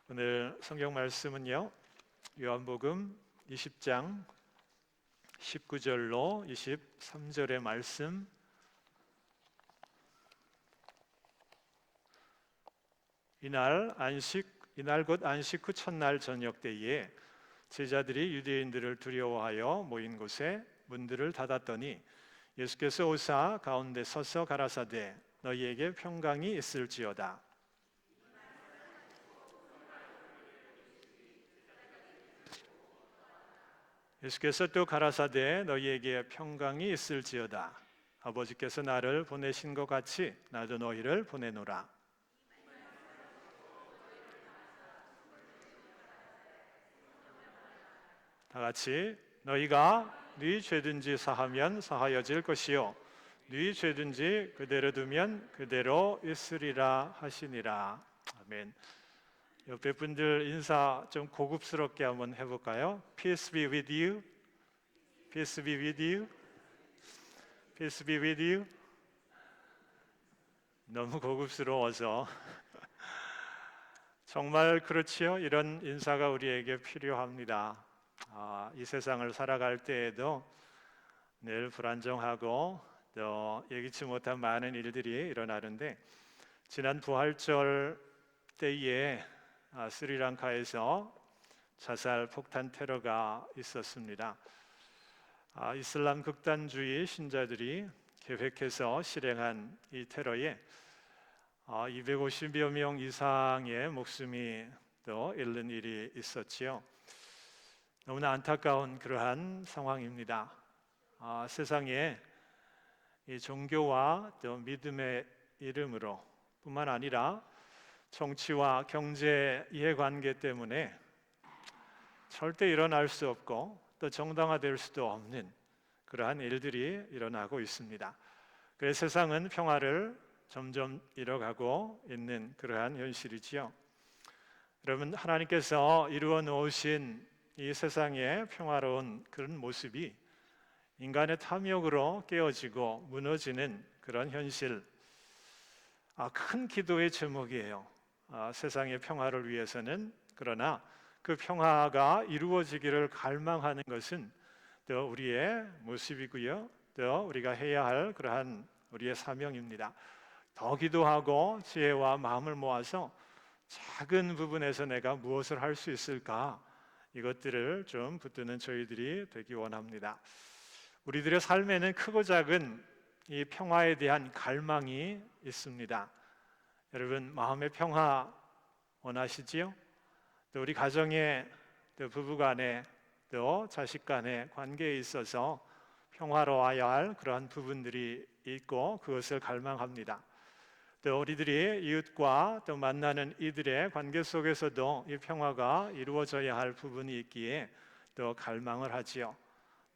오늘 성경 말씀은요, 요한복음 20장 19절로 23절의 말씀, 이날 곧 안식 후 첫날 저녁 때에 제자들이 유대인들을 두려워하여 모인 곳에 문들을 닫았더니 예수께서 오사 가운데 서서 가라사대 너희에게 평강이 있을지어다. 예수께서 또 가라사대 너희에게 평강이 있을지어다. 아버지께서 나를 보내신 것 같이 나도 너희를 보내노라. 다 같이 너희가 네 죄든지 사하면 사하여질 것이요 네 죄든지 그대로 두면 그대로 있으리라 하시니라. 아멘. 옆에 분들 인사 좀 고급스럽게 한번 해볼까요? Peace be with you. Peace be with you. Peace be with you. 너무 고급스러워서 정말 그렇지요. 이런 인사가 우리에게 필요합니다. 이 세상을 살아갈 때에도 늘 불안정하고 또 예기치 못한 많은 일들이 일어나는데, 지난 부활절 때에 스리랑카에서 자살 폭탄 테러가 있었습니다. 이슬람 극단주의 신자들이 계획해서 실행한 이 테러에 250여 명 이상의 목숨이 또 잃는 일이 있었지요. 너무나 안타까운 그러한 상황입니다. 세상에 이 종교와 또 믿음의 이름으로 뿐만 아니라 정치와 경제 이해관계 때문에 절대 일어날 수 없고 또 정당화될 수도 없는 그러한 일들이 일어나고 있습니다. 그래서 세상은 평화를 점점 잃어가고 있는 그러한 현실이지요. 여러분, 하나님께서 이루어 놓으신 이 세상의 평화로운 그런 모습이 인간의 탐욕으로 깨어지고 무너지는 그런 현실, 큰 기도의 제목이에요. 세상의 평화를 위해서는, 그러나 그 평화가 이루어지기를 갈망하는 것은 또 우리의 모습이고요, 또 우리가 해야 할 그러한 우리의 사명입니다. 더 기도하고 지혜와 마음을 모아서 작은 부분에서 내가 무엇을 할 수 있을까, 이것들을 좀 붙드는 저희들이 되기 원합니다. 우리들의 삶에는 크고 작은 이 평화에 대한 갈망이 있습니다. 여러분, 마음의 평화 원하시지요? 또 우리 가정에, 또 부부간에, 또 자식간의 관계에 있어서 평화로워야 할 그러한 부분들이 있고 그것을 갈망합니다. 또 우리들이 이웃과 또 만나는 이들의 관계 속에서도 이 평화가 이루어져야 할 부분이 있기에 또 갈망을 하지요.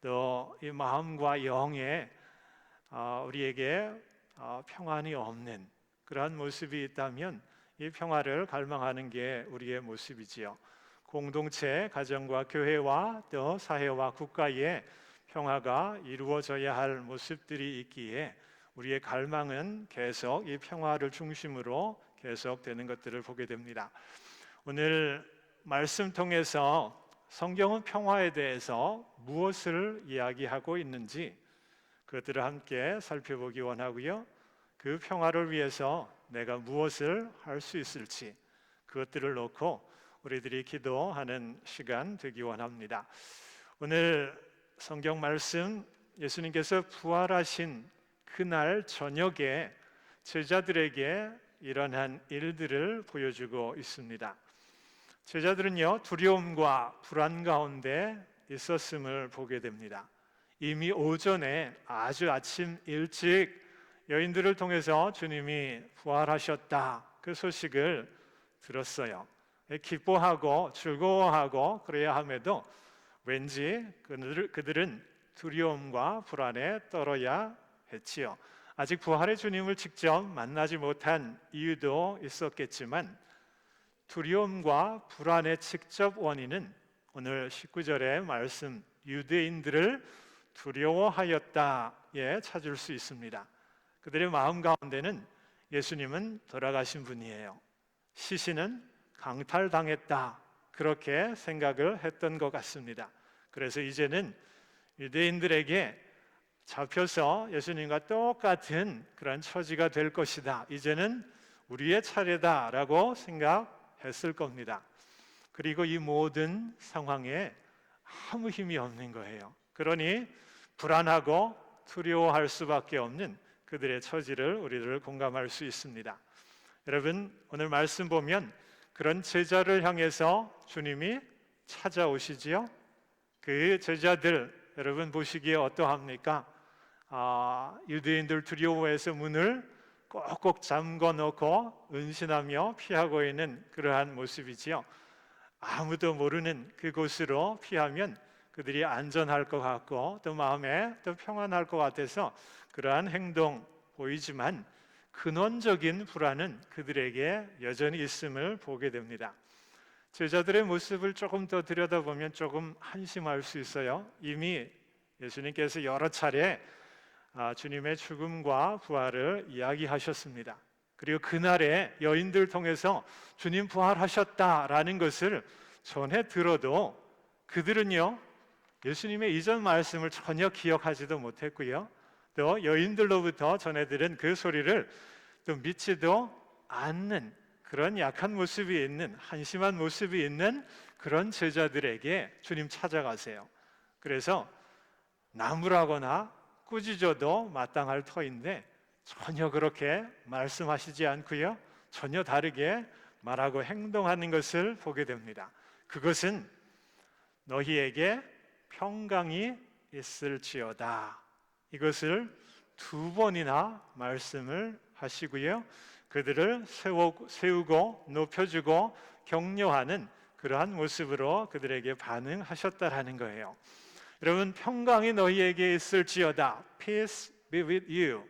또 이 마음과 영에 우리에게 평안이 없는 그러한 모습이 있다면 이 평화를 갈망하는 게 우리의 모습이지요. 공동체, 가정과 교회와 또 사회와 국가에 평화가 이루어져야 할 모습들이 있기에 우리의 갈망은 계속 이 평화를 중심으로 계속되는 것들을 보게 됩니다. 오늘 말씀 통해서 성경은 평화에 대해서 무엇을 이야기하고 있는지 그것들을 함께 살펴보기 원하고요. 그 평화를 위해서 내가 무엇을 할 수 있을지 그것들을 놓고 우리들이 기도하는 시간 되기 원합니다. 오늘 성경 말씀, 예수님께서 부활하신 그날 저녁에 제자들에게 일어난 일들을 보여주고 있습니다. 제자들은요, 두려움과 불안 가운데 있었음을 보게 됩니다. 이미 오전에 아주 아침 일찍 여인들을 통해서 주님이 부활하셨다, 그 소식을 들었어요. 기뻐하고 즐거워하고 그래야 함에도 왠지 그들은 두려움과 불안에 떨어야 했지요. 아직 부활의 주님을 직접 만나지 못한 이유도 있었겠지만 두려움과 불안의 직접 원인은 오늘 19절의 말씀 유대인들을 두려워하였다에 찾을 수 있습니다. 그들의 마음 가운데는 예수님은 돌아가신 분이에요. 시신은 강탈당했다, 그렇게 생각을 했던 것 같습니다. 그래서 이제는 유대인들에게 잡혀서 예수님과 똑같은 그런 처지가 될 것이다, 이제는 우리의 차례다라고 생각했을 겁니다. 그리고 이 모든 상황에 아무 힘이 없는 거예요. 그러니 불안하고 두려워할 수밖에 없는 그들의 처지를 우리들 공감할 수 있습니다. 여러분, 오늘 말씀 보면 그런 제자를 향해서 주님이 찾아오시지요. 그 제자들 여러분 보시기에 어떠합니까? 유대인들 두려워해서 문을 꼭꼭 잠궈 놓고 은신하며 피하고 있는 그러한 모습이지요. 아무도 모르는 그곳으로 피하면 그들이 안전할 것 같고 또 마음에 또 평안할 것 같아서 그러한 행동 보이지만 근원적인 불안은 그들에게 여전히 있음을 보게 됩니다. 제자들의 모습을 조금 더 들여다보면 조금 한심할 수 있어요. 이미 예수님께서 여러 차례 주님의 죽음과 부활을 이야기하셨습니다. 그리고 그날에 여인들 통해서 주님 부활하셨다라는 것을 전해 들어도 그들은요, 예수님의 이전 말씀을 전혀 기억하지도 못했고요, 또 여인들로부터 전해 들은 그 소리를 또 믿지도 않는 그런 약한 모습이 있는, 한심한 모습이 있는 그런 제자들에게 주님 찾아가세요. 그래서 나무라거나 꾸짖어도 마땅할 터인데 전혀 그렇게 말씀하시지 않고요, 전혀 다르게 말하고 행동하는 것을 보게 됩니다. 그것은 너희에게 평강이 있을지어다, 이것을 두 번이나 말씀을 하시고요, 그들을 세우고 높여주고 격려하는 그러한 모습으로 그들에게 반응하셨다라는 거예요. 여러분, 평강이 너희에게 있을지어다, Peace be with you,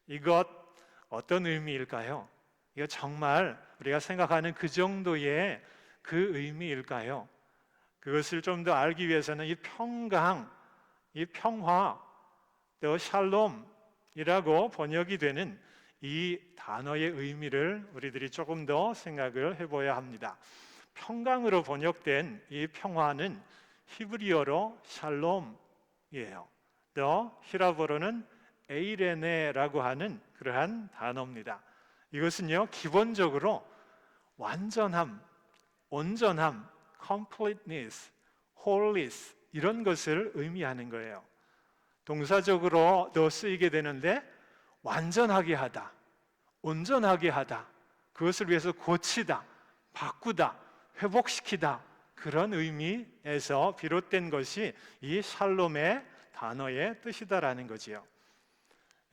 이것 어떤 의미일까요? 이거 정말 우리가 생각하는 그 정도의 그 의미일까요? 그것을 좀 더 알기 위해서는 이 평강, 이 평화, 또 샬롬이라고 번역이 되는 이 단어의 의미를 우리들이 조금 더 생각을 해봐야 합니다. 평강으로 번역된 이 평화는 히브리어로 샬롬이에요. 또 히라보로는 에이레네라고 하는 그러한 단어입니다. 이것은요, 기본적으로 완전함, 온전함, completeness, wholeness, 이런 것을 의미하는 거예요. 동사적으로도 쓰이게 되는데 완전하게 하다, 온전하게 하다, 그것을 위해서 고치다, 바꾸다, 회복시키다, 그런 의미에서 비롯된 것이 이 샬롬의 단어의 뜻이다라는 거지요.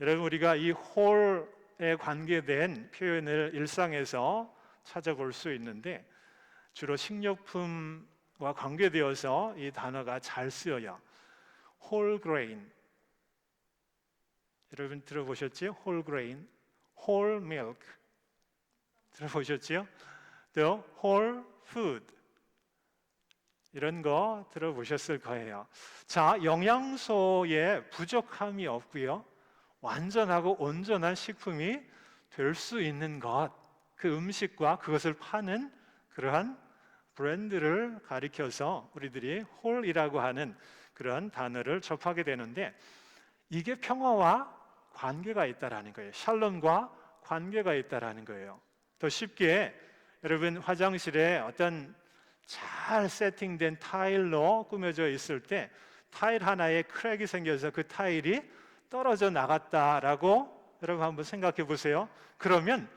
여러분, 우리가 이 whole에 관계된 표현을 일상에서 찾아볼 수 있는데 주로 식료품과 관계되어서 이 단어가 잘 쓰여요. whole grain, 여러분 들어보셨죠? whole grain, whole milk 들어보셨죠? 또 whole food, 이런 거 들어보셨을 거예요. 자, 영양소에 부족함이 없고요, 완전하고 온전한 식품이 될 수 있는 것, 그 음식과 그것을 파는 그러한 브랜드를 가리켜서 우리들이 홀이라고 하는 그런 단어를 접하게 되는데, 이게 평화와 관계가 있다라는 거예요. 샬롬과 관계가 있다라는 거예요. 더 쉽게 여러분, 화장실에 어떤 잘 세팅된 타일로 꾸며져 있을 때 타일 하나에 크랙이 생겨서 그 타일이 떨어져 나갔다라고 여러분 한번 생각해 보세요. 그러면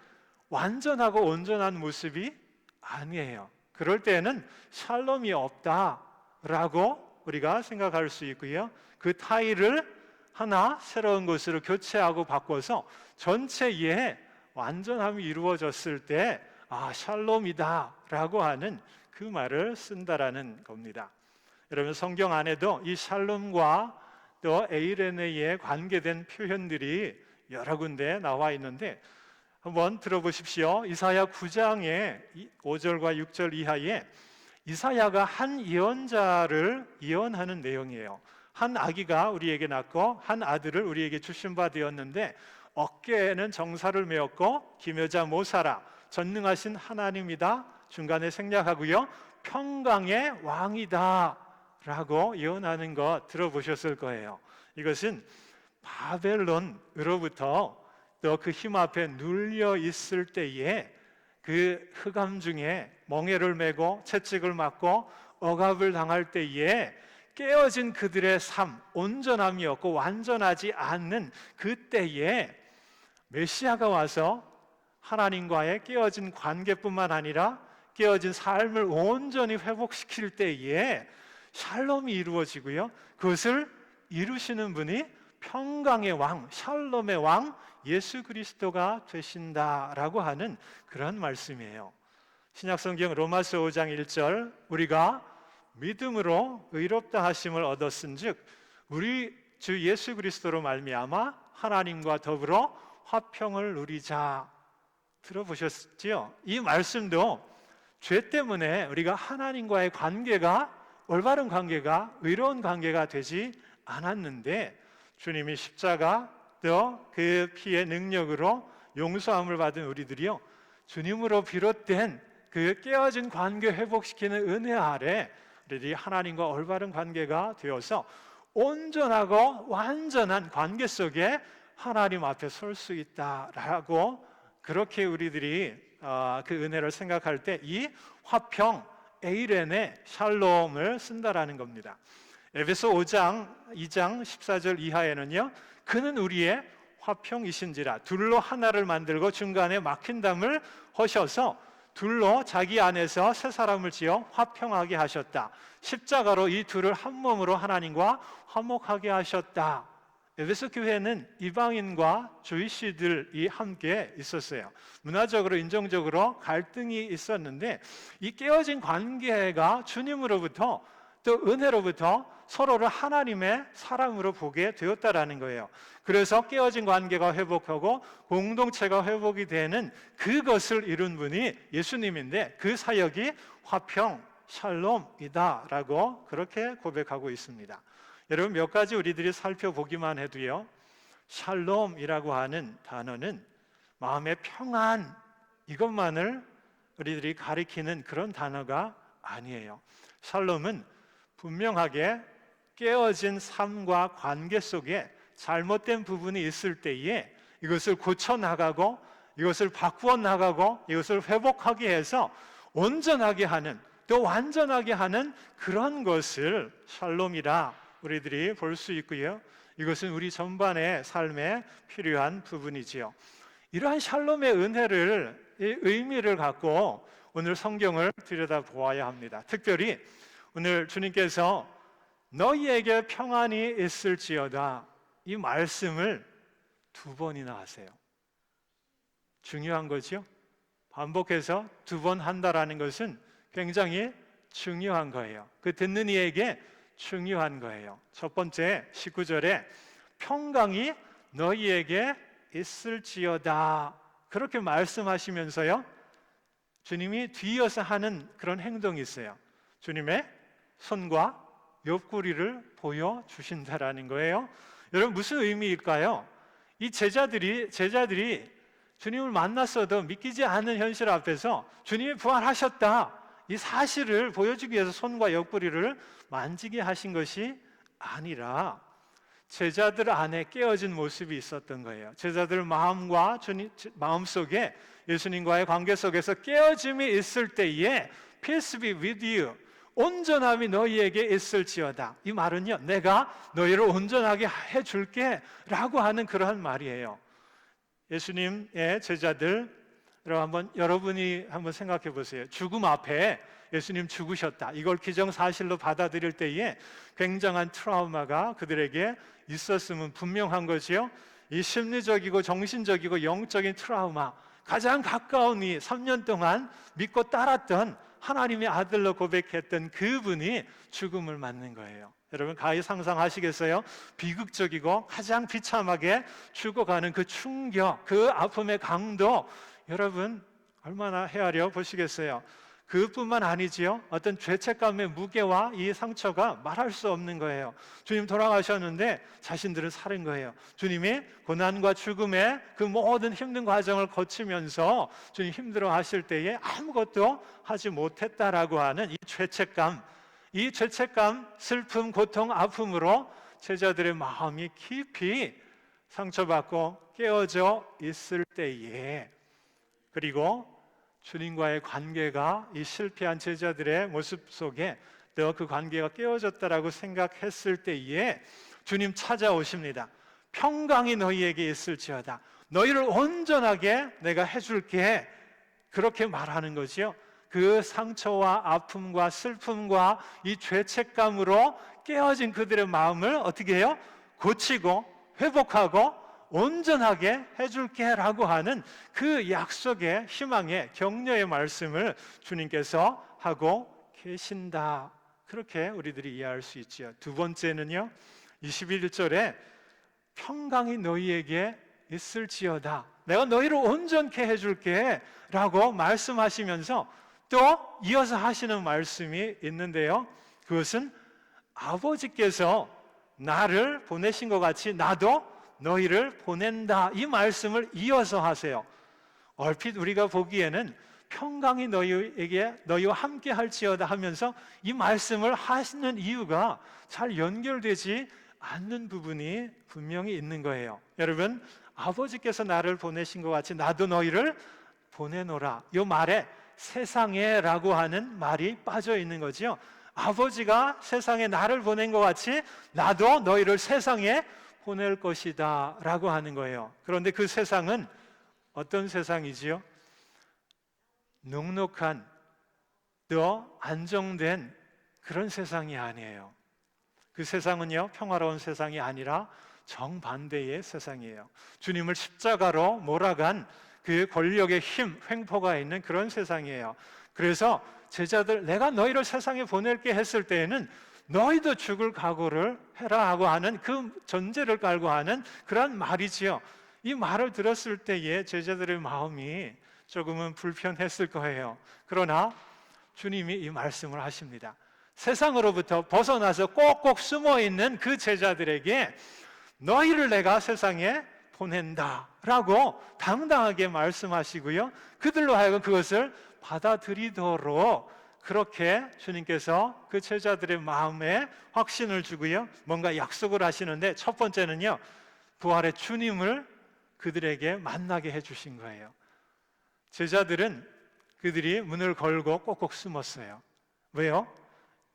완전하고 온전한 모습이 아니에요. 그럴 때는 샬롬이 없다라고 우리가 생각할 수 있고요, 그 타일을 하나 새로운 것으로 교체하고 바꿔서 전체에 완전함이 이루어졌을 때 샬롬이다라고 하는 그 말을 쓴다라는 겁니다. 여러분, 성경 안에도 이 샬롬과 또 에이레네에 관계된 표현들이 여러 군데 나와 있는데 한번 들어보십시오. 이사야 9장의 5절과 6절 이하에 이사야가 한 예언자를 예언하는 내용이에요. 한 아기가 우리에게 낳고 한 아들을 우리에게 주신 바 되었는데 어깨에는 정사를 메었고 기묘자 모사라 전능하신 하나님이다 중간에 생략하고요. 평강의 왕이다 라고 예언하는 거 들어보셨을 거예요. 이것은 바벨론으로부터 또 그 힘 앞에 눌려 있을 때에 그 흑암 중에 멍에를 메고 채찍을 맞고 억압을 당할 때에 깨어진 그들의 삶, 온전함이었고 완전하지 않는 그때에 메시아가 와서 하나님과의 깨어진 관계뿐만 아니라 깨어진 삶을 온전히 회복시킬 때에 샬롬이 이루어지고요. 그것을 이루시는 분이 평강의 왕, 샬롬의 왕 예수 그리스도가 되신다라고 하는 그런 말씀이에요. 신약성경 로마서 5장 1절 우리가 믿음으로 의롭다 하심을 얻었은즉 우리 주 예수 그리스도로 말미암아 하나님과 더불어 화평을 누리자. 들어보셨지요? 이 말씀도 죄 때문에 우리가 하나님과의 관계가 올바른 관계가 의로운 관계가 되지 않았는데 주님이 십자가 또 그 피의 능력으로 용서함을 받은 우리들이요 주님으로 비롯된 그 깨어진 관계 회복시키는 은혜 아래 우리들이 하나님과 올바른 관계가 되어서 온전하고 완전한 관계 속에 하나님 앞에 설 수 있다라고 그렇게 우리들이 그 은혜를 생각할 때 이 화평 에이렌의 샬롬을 쓴다라는 겁니다. 에베소 5장 2장 14절 이하에는요 그는 우리의 화평이신지라 둘로 하나를 만들고 중간에 막힌 담을 허셔서 둘로 자기 안에서 새 사람을 지어 화평하게 하셨다. 십자가로 이 둘을 한 몸으로 하나님과 화목하게 하셨다. 에베소 교회는 이방인과 주이시들이 함께 있었어요. 문화적으로 인종적으로 갈등이 있었는데 이 깨어진 관계가 주님으로부터 또 은혜로부터 서로를 하나님의 사람으로 보게 되었다라는 거예요. 그래서 깨어진 관계가 회복하고 공동체가 회복이 되는 그것을 이룬 분이 예수님인데 그 사역이 화평, 샬롬이다라고 그렇게 고백하고 있습니다. 여러분 몇 가지 우리들이 살펴보기만 해도요 샬롬이라고 하는 단어는 마음의 평안 이것만을 우리들이 가리키는 그런 단어가 아니에요. 샬롬은 분명하게 깨어진 삶과 관계 속에 잘못된 부분이 있을 때에 이것을 고쳐나가고 이것을 바꾸어 나가고 이것을 회복하게 해서 온전하게 하는 또 완전하게 하는 그런 것을 샬롬이라 우리들이 볼 수 있고요. 이것은 우리 전반의 삶에 필요한 부분이지요. 이러한 샬롬의 은혜를 의미를 갖고 오늘 성경을 들여다보아야 합니다. 특별히 오늘 주님께서 너희에게 평안이 있을지어다 이 말씀을 두 번이나 하세요. 중요한 거죠. 반복해서 두 번 한다라는 것은 굉장히 중요한 거예요. 그 듣는 이에게 중요한 거예요. 첫 번째 19절에 평강이 너희에게 있을지어다 그렇게 말씀하시면서요 주님이 뒤이어서 하는 그런 행동이 있어요. 주님의 손과 옆구리를 보여주신다라는 거예요. 여러분 무슨 의미일까요? 이 제자들이 주님을 만났어도 믿기지 않는 현실 앞에서 주님이 부활하셨다 이 사실을 보여주기 위해서 손과 옆구리를 만지게 하신 것이 아니라 제자들 안에 깨어진 모습이 있었던 거예요. 제자들 마음과 마음 속에 예수님과의 관계 속에서 깨어짐이 있을 때에 Peace be with you 온전함이 너희에게 있을지어다 이 말은요 내가 너희를 온전하게 해줄게 라고 하는 그러한 말이에요. 예수님의 제자들 여러분이 한번 생각해 보세요. 죽음 앞에 예수님 죽으셨다 이걸 기정사실로 받아들일 때에 굉장한 트라우마가 그들에게 있었으면 분명한 거지요. 이 심리적이고 정신적이고 영적인 트라우마 가장 가까운 이 3년 동안 믿고 따랐던 하나님의 아들로 고백했던 그분이 죽음을 맞는 거예요. 여러분 가히 상상하시겠어요? 비극적이고 가장 비참하게 죽어가는 그 충격, 그 아픔의 강도 여러분 얼마나 헤아려 보시겠어요? 그뿐만 아니지요. 어떤 죄책감의 무게와 이 상처가 말할 수 없는 거예요. 주님 돌아가셨는데 자신들은 살은 거예요. 주님이 고난과 죽음의 그 모든 힘든 과정을 거치면서 주님 힘들어 하실 때에 아무것도 하지 못했다라고 하는 이 죄책감, 슬픔, 고통, 아픔으로 제자들의 마음이 깊이 상처받고 깨어져 있을 때에, 그리고 주님과의 관계가 이 실패한 제자들의 모습 속에 또 그 관계가 깨어졌다라고 생각했을 때에 주님 찾아오십니다. 평강이 너희에게 있을지어다. 너희를 온전하게 내가 해줄게. 그렇게 말하는 거지요. 그 상처와 아픔과 슬픔과 이 죄책감으로 깨어진 그들의 마음을 어떻게 해요? 고치고 회복하고 온전하게 해줄게 라고 하는 그 약속의 희망의 격려의 말씀을 주님께서 하고 계신다. 그렇게 우리들이 이해할 수 있죠. 두 번째는요, 21절에 평강이 너희에게 있을지어다. 내가 너희를 온전케 해줄게 라고 말씀하시면서 또 이어서 하시는 말씀이 있는데요, 그것은 아버지께서 나를 보내신 것 같이 나도 너희를 보낸다, 이 말씀을 이어서 하세요. 얼핏 우리가 보기에는 평강이 너희와 함께 할지어다 하면서 이 말씀을 하시는 이유가 잘 연결되지 않는 부분이 분명히 있는 거예요. 여러분, 아버지께서 나를 보내신 것 같이 나도 너희를 보내노라, 이 말에 세상에 라고 하는 말이 빠져 있는 거죠. 아버지가 세상에 나를 보낸 것 같이 나도 너희를 세상에 보낼 것이다 라고 하는 거예요. 그런데 그 세상은 어떤 세상이지요? 넉넉한, 또 안정된 그런 세상이 아니에요. 그 세상은요, 평화로운 세상이 아니라 정반대의 세상이에요. 주님을 십자가로 몰아간 그 권력의 힘, 횡포가 있는 그런 세상이에요. 그래서 제자들, 내가 너희를 세상에 보낼게 했을 때에는 너희도 죽을 각오를 해라 하고 하는 그 전제를 깔고 하는 그런 말이지요. 이 말을 들었을 때에 제자들의 마음이 조금은 불편했을 거예요. 그러나 주님이 이 말씀을 하십니다. 세상으로부터 벗어나서 꼭꼭 숨어 있는 그 제자들에게 너희를 내가 세상에 보낸다 라고 당당하게 말씀하시고요, 그들로 하여금 그것을 받아들이도록 그렇게 주님께서 그 제자들의 마음에 확신을 주고요, 뭔가 약속을 하시는데, 첫 번째는요, 부활의 주님을 그들에게 만나게 해주신 거예요. 제자들은 그들이 문을 걸고 꼭꼭 숨었어요. 왜요?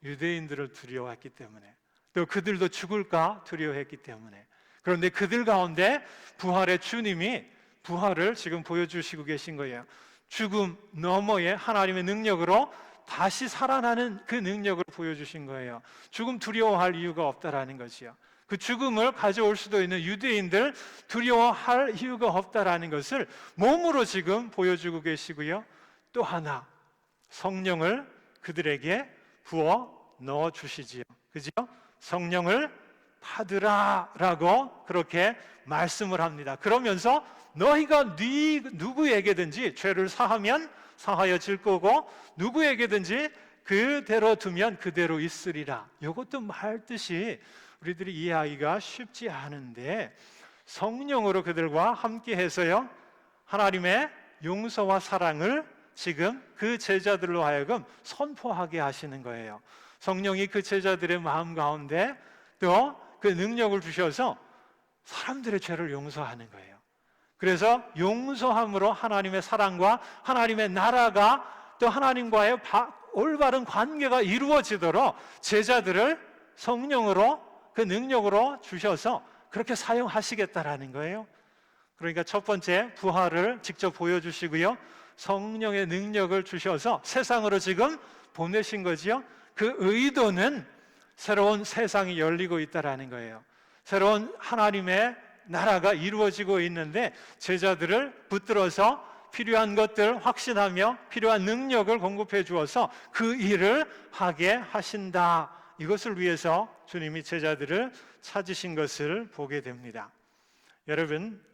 유대인들을 두려워했기 때문에, 또 그들도 죽을까 두려워했기 때문에. 그런데 그들 가운데 부활의 주님이 부활을 지금 보여주시고 계신 거예요. 죽음 너머의 하나님의 능력으로 다시 살아나는 그 능력을 보여주신 거예요. 죽음 두려워할 이유가 없다라는 거지요. 그 죽음을 가져올 수도 있는 유대인들 두려워할 이유가 없다라는 것을 몸으로 지금 보여주고 계시고요, 또 하나 성령을 그들에게 부어 넣어 주시지요. 그죠? 성령을 받으라 라고 그렇게 말씀을 합니다. 그러면서 너희가 누구에게든지 죄를 사하면 사하여질 거고, 누구에게든지 그대로 두면 그대로 있으리라. 이것도 말 뜻이 우리들이 이해하기가 쉽지 않은데, 성령으로 그들과 함께 해서요, 하나님의 용서와 사랑을 지금 그 제자들로 하여금 선포하게 하시는 거예요. 성령이 그 제자들의 마음 가운데 또 그 능력을 주셔서 사람들의 죄를 용서하는 거예요. 그래서 용서함으로 하나님의 사랑과 하나님의 나라가 또 하나님과의 올바른 관계가 이루어지도록 제자들을 성령으로 그 능력으로 주셔서 그렇게 사용하시겠다라는 거예요. 그러니까 첫 번째, 부활을 직접 보여주시고요, 성령의 능력을 주셔서 세상으로 지금 보내신 거지요. 그 의도는 새로운 세상이 열리고 있다라는 거예요. 새로운 하나님의 나라가 이루어지고 있는데 제자들을 붙들어서 필요한 것들 확신하며 필요한 능력을 공급해 주어서 그 일을 하게 하신다. 이것을 위해서 주님이 제자들을 찾으신 것을 보게 됩니다. 여러분,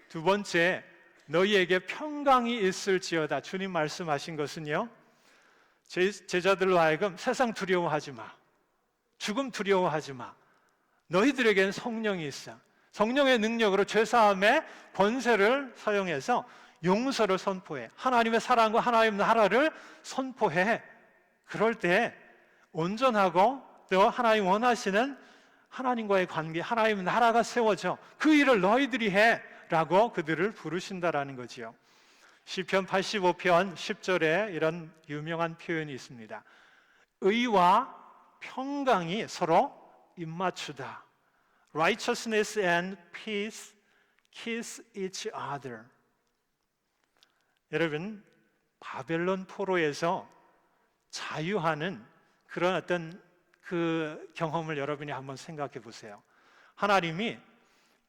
두 번째, 너희에게 평강이 있을지어다 주님 말씀하신 것은요, 제자들로 하여금 세상 두려워하지 마, 죽음 두려워하지 마, 너희들에게는 성령이 있어. 성령의 능력으로 죄사함의 권세를 사용해서 용서를 선포해. 하나님의 사랑과 하나님의 나라를 선포해. 그럴 때 온전하고 또 하나님 원하시는 하나님과의 관계, 하나님의 나라가 세워져. 그 일을 너희들이 해 라고 그들을 부르신다라는 거지요. 시편 85편 10절에 이런 유명한 표현이 있습니다. 의와 평강이 서로 입맞추다. Righteousness and peace kiss each other. 여러분, 바벨론 포로에서 자유하는 그런 어떤 그 경험을 여러분이 한번 생각해 보세요. 하나님이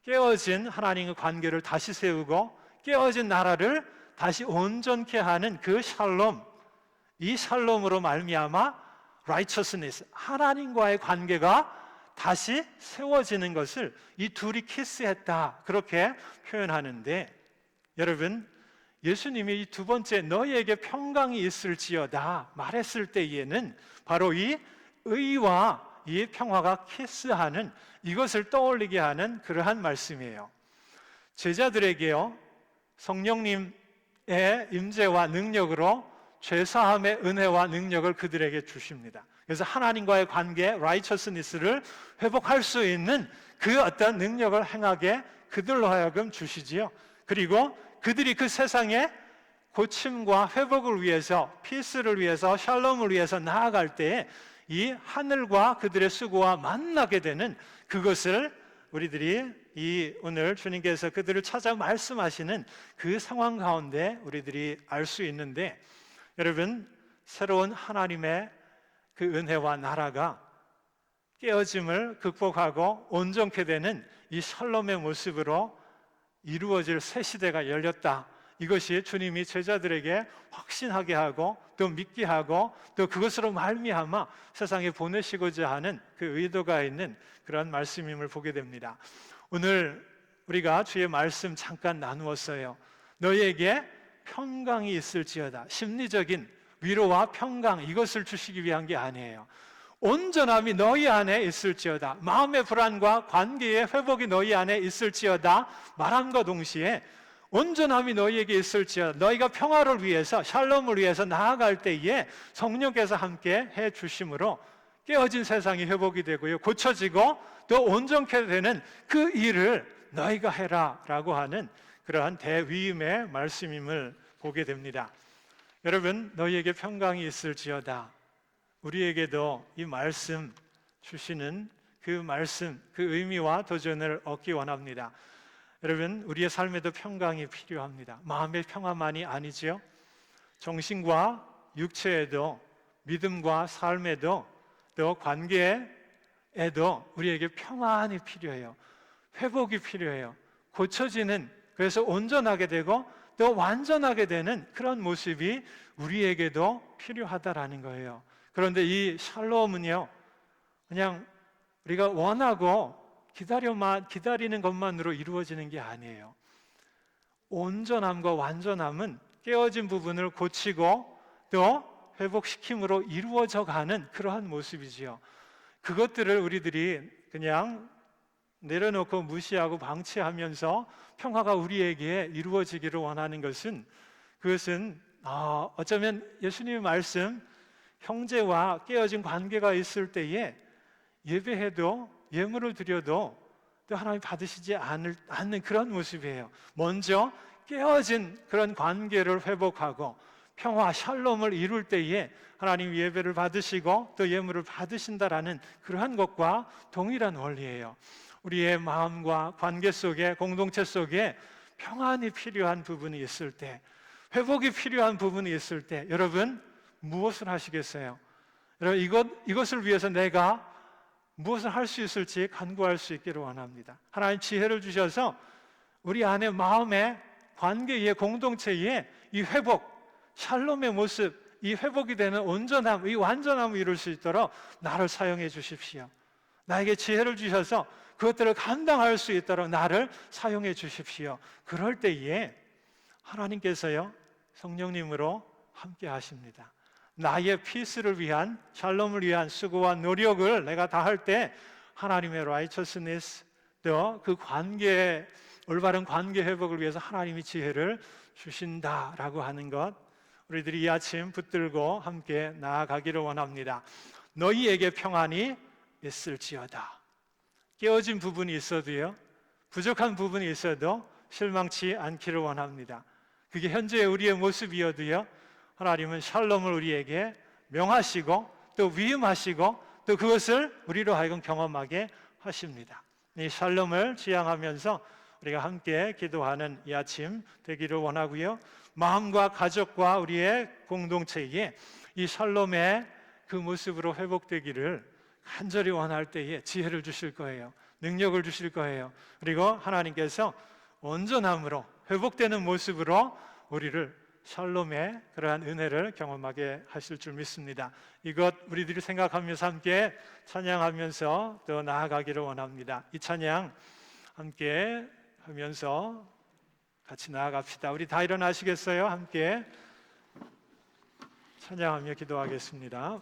깨어진 하나님의 관계를 다시 세우고 깨어진 나라를 다시 온전케 하는 그 샬롬, 이 샬롬으로 말미암아 righteousness, 하나님과의 관계가 다시 세워지는 것을 이 둘이 키스했다, 그렇게 표현하는데, 여러분, 예수님이 이 두 번째 너희에게 평강이 있을지어다 말했을 때에는 바로 이 의와 이 평화가 키스하는, 이것을 떠올리게 하는 그러한 말씀이에요. 제자들에게요, 성령님의 임재와 능력으로 죄사함의 은혜와 능력을 그들에게 주십니다. 그래서 하나님과의 관계, righteousness를 회복할 수 있는 그 어떤 능력을 행하게 그들로 하여금 주시지요. 그리고 그들이 그 세상에 고침과 회복을 위해서, 피스를 위해서, 샬롬을 위해서 나아갈 때에 이 하늘과 그들의 수고와 만나게 되는 그것을 우리들이 이 오늘 주님께서 그들을 찾아 말씀하시는 그 상황 가운데 우리들이 알 수 있는데, 여러분, 새로운 하나님의 그 은혜와 나라가 깨어짐을 극복하고 온전케 되는 이 샬롬의 모습으로 이루어질 새 시대가 열렸다. 이것이 주님이 제자들에게 확신하게 하고 또 믿게 하고 또 그것으로 말미암아 세상에 보내시고자 하는 그 의도가 있는 그런 말씀임을 보게 됩니다. 오늘 우리가 주의 말씀 잠깐 나누었어요. 너희에게 평강이 있을지어다. 심리적인 위로와 평강, 이것을 주시기 위한 게 아니에요. 온전함이 너희 안에 있을지어다. 마음의 불안과 관계의 회복이 너희 안에 있을지어다 말함과 동시에 온전함이 너희에게 있을지어다. 너희가 평화를 위해서, 샬롬을 위해서 나아갈 때에 성령께서 함께 해 주심으로 깨어진 세상이 회복이 되고요, 고쳐지고 또 온전케 되는 그 일을 너희가 해라 라고 하는 그러한 대위임의 말씀임을 보게 됩니다. 여러분, 너희에게 평강이 있을지어다, 우리에게도 이 말씀 주시는 그 말씀, 그 의미와 도전을 얻기 원합니다. 여러분, 우리의 삶에도 평강이 필요합니다. 마음의 평화만이 아니지요. 정신과 육체에도, 믿음과 삶에도, 또 관계에도 우리에게 평안이 필요해요. 회복이 필요해요. 고쳐지는, 그래서 온전하게 되고 또 완전하게 되는 그런 모습이 우리에게도 필요하다라는 거예요. 그런데 이 샬롬은요, 그냥 우리가 원하고 기다리는 것만으로 이루어지는 게 아니에요. 온전함과 완전함은 깨어진 부분을 고치고 또 회복시킴으로 이루어져 가는 그러한 모습이지요. 그것들을 우리들이 그냥 내려놓고 무시하고 방치하면서 평화가 우리에게 이루어지기를 원하는 것은, 그것은 어쩌면 예수님의 말씀, 형제와 깨어진 관계가 있을 때에 예배해도, 예물을 드려도 또 하나님 받으시지 않는 그런 모습이에요. 먼저 깨어진 그런 관계를 회복하고 평화, 샬롬을 이룰 때에 하나님 예배를 받으시고 또 예물을 받으신다라는 그러한 것과 동일한 원리예요. 우리의 마음과 관계 속에, 공동체 속에 평안이 필요한 부분이 있을 때, 회복이 필요한 부분이 있을 때, 여러분 무엇을 하시겠어요? 여러분, 이것을 위해서 내가 무엇을 할 수 있을지 간구할 수 있기를 원합니다. 하나님 지혜를 주셔서 우리 안에, 마음의 관계의, 공동체의 이 회복, 샬롬의 모습, 이 회복이 되는 온전함, 이 완전함을 이룰 수 있도록 나를 사용해 주십시오. 나에게 지혜를 주셔서 그것들을 감당할 수 있도록 나를 사용해 주십시오. 그럴 때에 하나님께서요, 성령님으로 함께 하십니다. 나의 피스를 위한, 샬롬을 위한 수고와 노력을 내가 다 할 때 하나님의 righteousness, 또 그 관계, 올바른 관계 회복을 위해서 하나님이 지혜를 주신다라고 하는 것, 우리들이 이 아침 붙들고 함께 나아가기를 원합니다. 너희에게 평안이 있을지어다. 깨어진 부분이 있어도요, 부족한 부분이 있어도 실망치 않기를 원합니다. 그게 현재 우리의 모습이어도요, 하나님은 샬롬을 우리에게 명하시고 또 위임하시고 또 그것을 우리로 하여금 경험하게 하십니다. 이 샬롬을 지향하면서 우리가 함께 기도하는 이 아침 되기를 원하고요, 마음과 가족과 우리의 공동체에 이 샬롬의 그 모습으로 회복되기를 간절히 원할 때에 지혜를 주실 거예요. 능력을 주실 거예요. 그리고 하나님께서 온전함으로 회복되는 모습으로 우리를 샬롬의 그러한 은혜를 경험하게 하실 줄 믿습니다. 이것 우리들이 생각하면서 함께 찬양하면서 또 나아가기를 원합니다. 이 찬양 함께 하면서 같이 나아갑시다. 우리 다 일어나시겠어요? 함께 찬양하며 기도하겠습니다.